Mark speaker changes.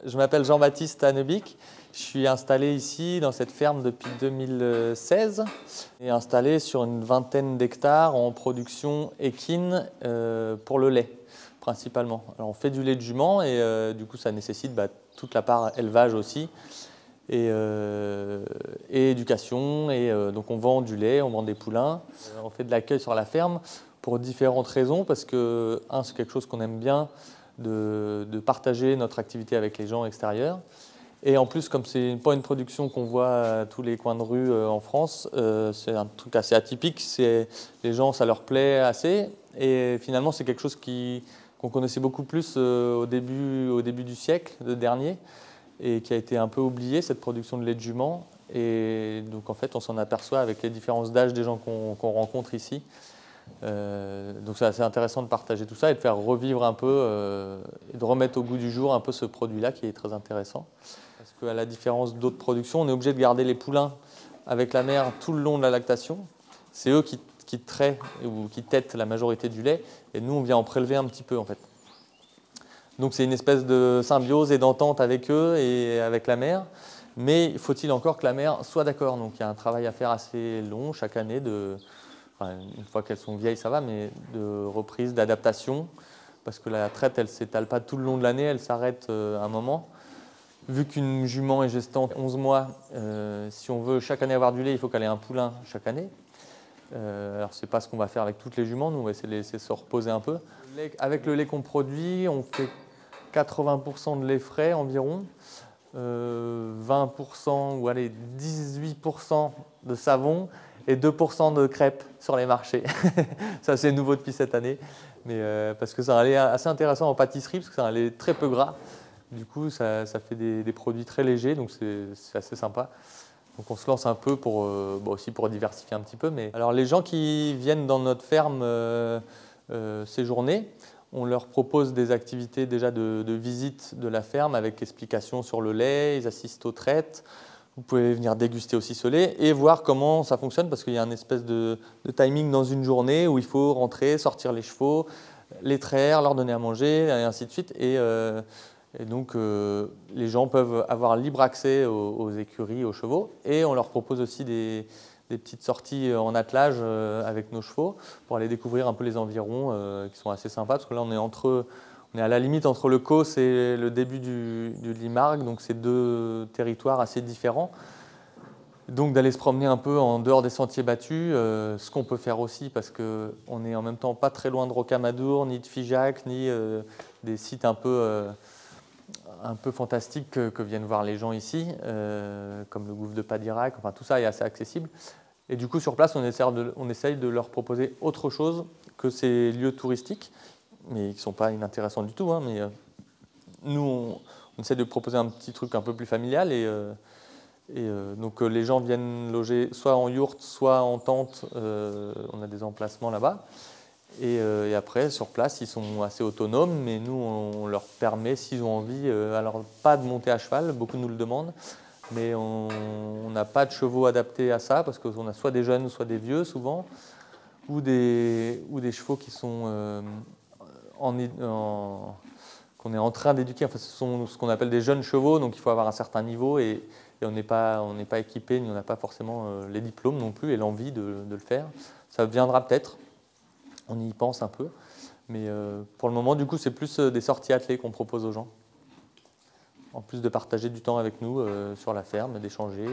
Speaker 1: Je m'appelle Jean-Baptiste Annebic. Je suis installé ici dans cette ferme depuis 2016 et installé sur une vingtaine d'hectares en production équine pour le lait principalement. Alors on fait du lait de jument et du coup ça nécessite toute la part élevage aussi et éducation donc on vend du lait, on vend des poulains. On fait de l'accueil sur la ferme pour différentes raisons parce que c'est quelque chose qu'on aime bien de partager notre activité avec les gens extérieurs. Et en plus, comme c'est pas une production qu'on voit à tous les coins de rue en France, c'est un truc assez atypique. Les gens, ça leur plaît assez. Et finalement, c'est quelque chose qu'on connaissait beaucoup plus au début du siècle dernier et qui a été un peu oublié, cette production de lait de jument. Et donc, en fait, on s'en aperçoit avec les différences d'âge des gens qu'on rencontre ici. Donc c'est assez intéressant de partager tout ça et de faire revivre un peu et de remettre au goût du jour un peu ce produit-là qui est très intéressant. Parce qu'à la différence d'autres productions, on est obligé de garder les poulains avec la mère tout le long de la lactation. C'est eux qui traient ou qui tètent la majorité du lait et nous on vient en prélever un petit peu en fait. Donc c'est une espèce de symbiose et d'entente avec eux et avec la mère. Mais faut-il encore que la mère soit d'accord. Donc il y a un travail à faire assez long chaque année une fois qu'elles sont vieilles, ça va, mais de reprise, d'adaptation, parce que la traite, elle ne s'étale pas tout le long de l'année, elle s'arrête à un moment. Vu qu'une jument est gestante 11 mois, si on veut chaque année avoir du lait, il faut qu'elle ait un poulain chaque année. Alors, ce n'est pas ce qu'on va faire avec toutes les juments, nous, on va essayer de les laisser se reposer un peu. Avec le lait qu'on produit, on fait 80% de lait frais environ, 20% ou allez, 18% de savon, et 2% de crêpes sur les marchés. Ça, c'est nouveau depuis cette année. Mais, parce que c'est un lait assez intéressant en pâtisserie, parce que c'est un lait très peu gras. Du coup, ça fait des produits très légers, donc c'est assez sympa. Donc on se lance un peu aussi pour diversifier un petit peu. Mais alors les gens qui viennent dans notre ferme séjourner, on leur propose des activités déjà de visite de la ferme avec explications sur le lait, ils assistent aux traites. Vous pouvez venir déguster aussi ce lait et voir comment ça fonctionne parce qu'il y a une espèce de timing dans une journée où il faut rentrer, sortir les chevaux, les traire, leur donner à manger et ainsi de suite. Et donc les gens peuvent avoir libre accès aux écuries, aux chevaux et on leur propose aussi des petites sorties en attelage avec nos chevaux pour aller découvrir un peu les environs qui sont assez sympas parce que là on est à la limite entre le Causse et le début du Limargue, donc c'est deux territoires assez différents. Donc d'aller se promener un peu en dehors des sentiers battus, ce qu'on peut faire aussi parce qu'on n'est en même temps pas très loin de Rocamadour, ni de Figeac, ni des sites un peu fantastiques que viennent voir les gens ici, comme le gouffre de Padirac, enfin tout ça est assez accessible. Et du coup sur place on essaye de leur proposer autre chose que ces lieux touristiques, mais qui ne sont pas inintéressants du tout. Mais nous, on essaie de proposer un petit truc un peu plus familial. Donc les gens viennent loger soit en yourte, soit en tente. On a des emplacements là-bas. Et après, sur place, ils sont assez autonomes, mais nous, on leur permet, s'ils ont envie, alors pas de monter à cheval, beaucoup nous le demandent, mais on n'a pas de chevaux adaptés à ça, parce qu'on a soit des jeunes, soit des vieux, souvent, ou des chevaux qui sont qu'on est en train d'éduquer. Enfin, ce sont ce qu'on appelle des jeunes chevaux, donc il faut avoir un certain niveau et on n'est pas équipé, on n'a pas forcément les diplômes non plus et l'envie de le faire. Ça viendra peut-être, on y pense un peu, mais pour le moment, du coup, c'est plus des sorties attelées qu'on propose aux gens, en plus de partager du temps avec nous sur la ferme, d'échanger.